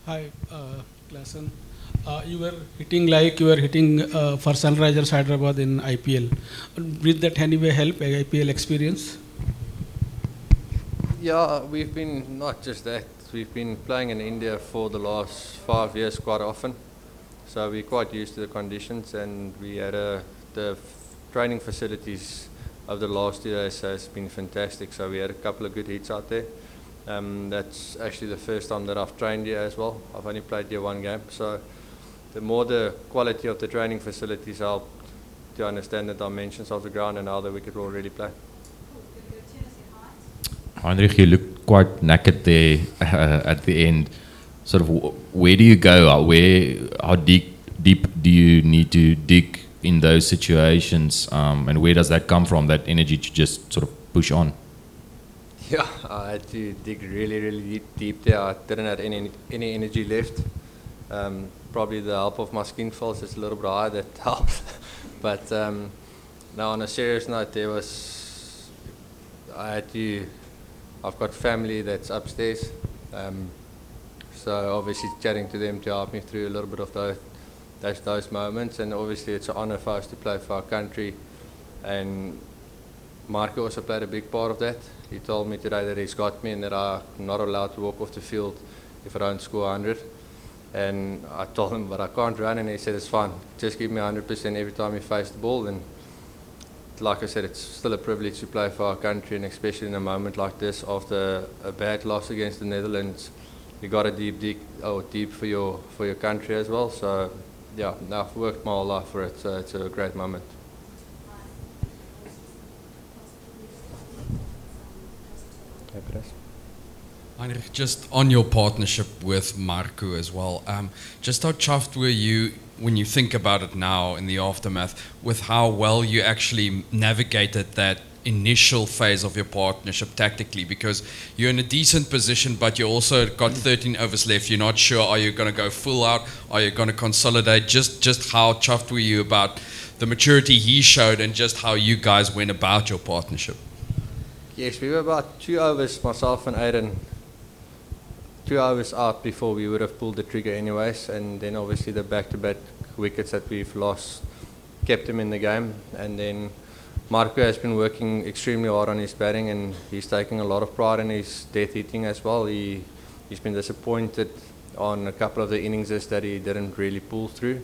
Hi, Klaasen. You were hitting like you were hitting for Sunrisers Hyderabad in IPL. Did that anyway help IPL experience? Yeah, we've been, not just that, we've been playing in India for the last 5 years quite often. So we're quite used to the conditions, and we had the training facilities of the last 2 years has been fantastic. So we had a couple of good hits out there. That's actually the first time that I've trained here as well. I've only played here one game. So the more the quality of the training facilities help to understand the dimensions of the ground and how the wicket will really play. Heinrich, you looked quite naked there at the end. Sort of, where do you go? How deep do you need to dig in those situations? And where does that come from? That energy to just sort of push on. Yeah, I had to dig really, really deep there. I didn't have any energy left. Probably the help of my skin folds is a little bit higher, that helped. But now on a serious note, I've got family that's upstairs. So obviously chatting to them to help me through a little bit of those moments. And obviously it's an honor for us to play for our country. And Marco also played a big part of that. He told me today that he's got me and that I'm not allowed to walk off the field if I don't score 100. And I told him, but I can't run, and he said, it's fine. Just give me 100% every time you face the ball. And like I said, it's still a privilege to play for our country, and especially in a moment like this, after a bad loss against the Netherlands, you got to deep for your country as well. So yeah, I've worked my whole life for it, so it's a great moment. Heinrich, just on your partnership with Marco as well, just how chuffed were you when you think about it now in the aftermath with how well you actually navigated that initial phase of your partnership tactically, because you're in a decent position but you also got 13 overs left. You're not sure, are you going to go full out, are you going to consolidate? Just how chuffed were you about the maturity he showed and just how you guys went about your partnership? Yes, we were about 2 overs, myself and Aiden, 2 overs out before we would have pulled the trigger anyways, and then obviously the back-to-back wickets that we've lost kept him in the game. And then Marco has been working extremely hard on his batting, and he's taking a lot of pride in his death hitting as well. He's been disappointed on a couple of the innings that he didn't really pull through.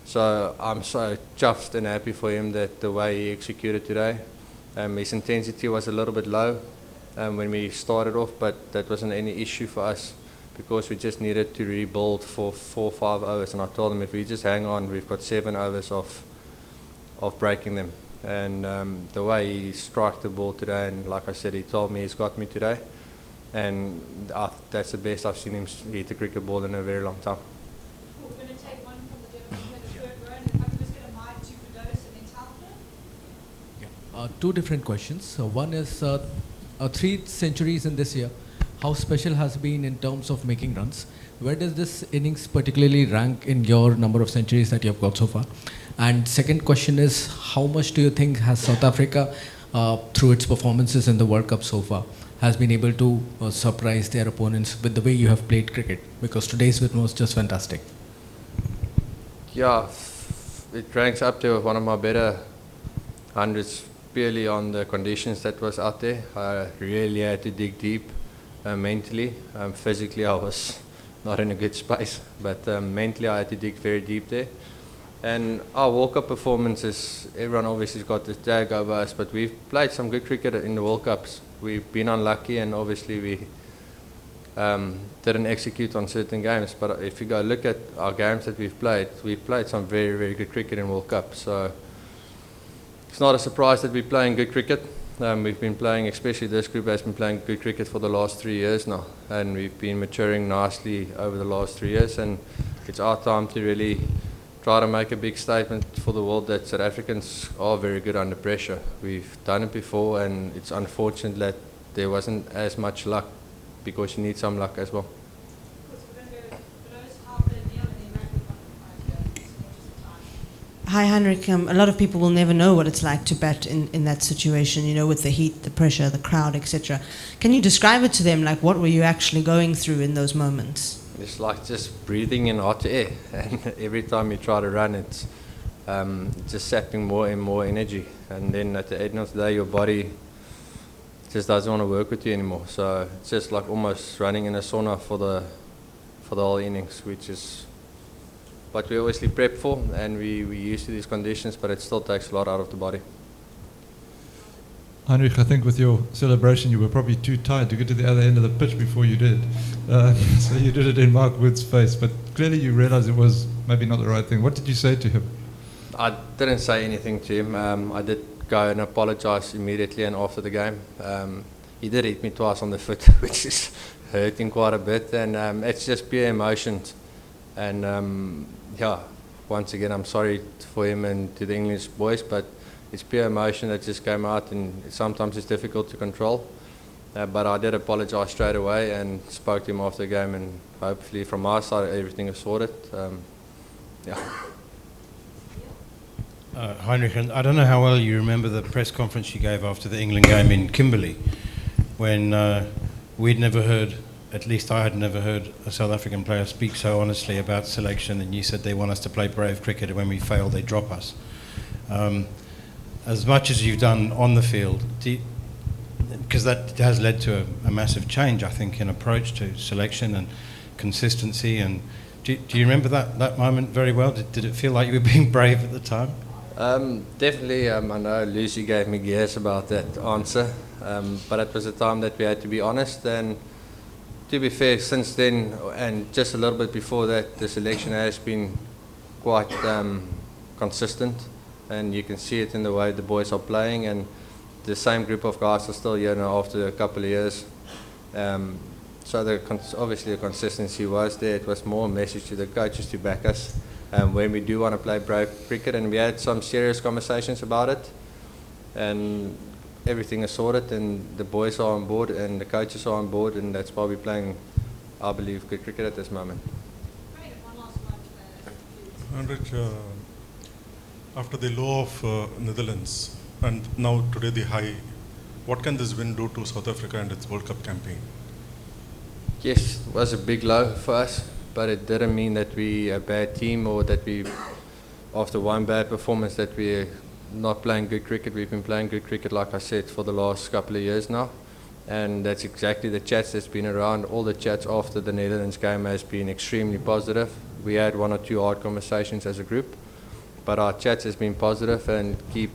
So I'm so chuffed and happy for him that the way he executed today. His intensity was a little bit low when we started off, but that wasn't any issue for us because we just needed to rebuild for 4 or 5 overs. And I told him if we just hang on, we've got 7 overs of breaking them. And the way he struck the ball today, and like I said, he told me he's got me today. And that's the best I've seen him hit a cricket ball in a very long time. We're going to take one from the gentleman in the third row, and if I can just get a mic to Firdous and then Talcott. 2 different questions. One is 3 centuries in this year. How special has been in terms of making runs? Where does this innings particularly rank in your number of centuries that you have got so far? And second question is, how much do you think has South Africa, through its performances in the World Cup so far, has been able to surprise their opponents with the way you have played cricket? Because today's win was just fantastic. Yeah, it ranks up there with one of my better hundreds purely on the conditions that was out there. I really had to dig deep mentally. Physically, I was not in a good space, but mentally, I had to dig very deep there. And our World Cup performances, everyone obviously has got this tag over us, but we've played some good cricket in the World Cups. We've been unlucky, and obviously we didn't execute on certain games. But if you go look at our games that we've played some very, very good cricket in World Cup. So it's not a surprise that we're playing good cricket. We've been playing, especially this group has been playing good cricket for the last 3 years now. And we've been maturing nicely over the last 3 years. And it's our time to really try to make a big statement for the world that South Africans are very good under pressure. We've done it before, and it's unfortunate that there wasn't as much luck, because you need some luck as well. Hi, Heinrich. A lot of people will never know what it's like to bat in that situation, you know, with the heat, the pressure, the crowd, etc. Can you describe it to them? Like, what were you actually going through in those moments? It's like just breathing in hot air, and every time you try to run, it's just sapping more and more energy, and then at the end of the day, your body just doesn't want to work with you anymore. So it's just like almost running in a sauna for the whole innings, which is what we obviously prep for, and we used to these conditions, but it still takes a lot out of the body. Heinrich, I think with your celebration, you were probably too tired to get to the other end of the pitch before you did. So you did it in Mark Wood's face, but clearly you realized it was maybe not the right thing. What did you say to him? I didn't say anything to him. I did go and apologize immediately and after the game. He did hit me twice on the foot, which is hurting quite a bit, and it's just pure emotions. And yeah, once again, I'm sorry for him and to the English boys, but it's pure emotion that just came out, and sometimes it's difficult to control. But I did apologize straight away and spoke to him after the game, and hopefully from our side everything is sorted. Yeah. Heinrich, I don't know how well you remember the press conference you gave after the England game in Kimberley, when we'd never heard, at least I had never heard, a South African player speak so honestly about selection, and you said they want us to play brave cricket, and when we fail they drop us. As much as you've done on the field, because that has led to a massive change, I think, in approach to selection and consistency, and do you remember that moment very well? Did it feel like you were being brave at the time? Definitely, I know Lucy gave me gears about that answer, but it was a time that we had to be honest, and to be fair, since then, and just a little bit before that, the selection has been quite consistent, and you can see it in the way the boys are playing, and the same group of guys are still here now after a couple of years. So obviously the consistency was there. It was more a message to the coaches to back us when we do want to play brave cricket, and we had some serious conversations about it, and everything is sorted, and the boys are on board and the coaches are on board, and that's why we're playing, I believe, good cricket at this moment. Heinrich, after the low of Netherlands and now today the high, what can this win do to South Africa and its World Cup campaign? Yes, it was a big low for us, but it didn't mean that we're a bad team, or that we, after one bad performance, that we're not playing good cricket. We've been playing good cricket, like I said, for the last couple of years now, and that's exactly the chats that's been around. All the chats after the Netherlands game has been extremely positive. We had one or two hard conversations as a group, but our chats has been positive, and keep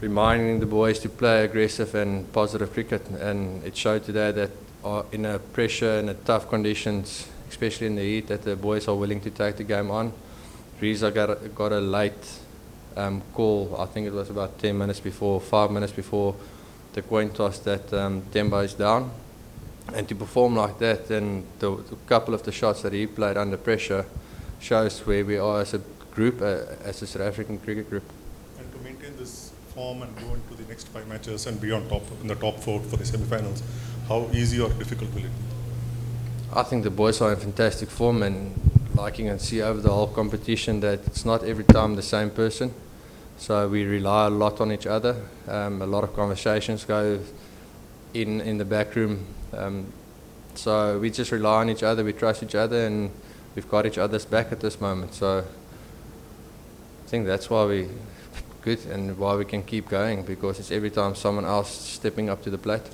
reminding the boys to play aggressive and positive cricket, and it showed today that in a pressure and a tough conditions, especially in the heat, that the boys are willing to take the game on. Reza got a late call, I think it was about 5 minutes before the coin toss, that Temba is down, and to perform like that, and the couple of the shots that he played under pressure shows where we are as a group, as a South African cricket group. And to maintain this form and go into the next 5 matches and be on top in the top 4 for the semi-finals, how easy or difficult will it be? I think the boys are in fantastic form, and like you can see over the whole competition, that it's not every time the same person. So we rely a lot on each other. A lot of conversations go in the back room. So we just rely on each other, we trust each other, and we've got each other's back at this moment. So I think that's why we're good and why we can keep going, because it's every time someone else stepping up to the plate.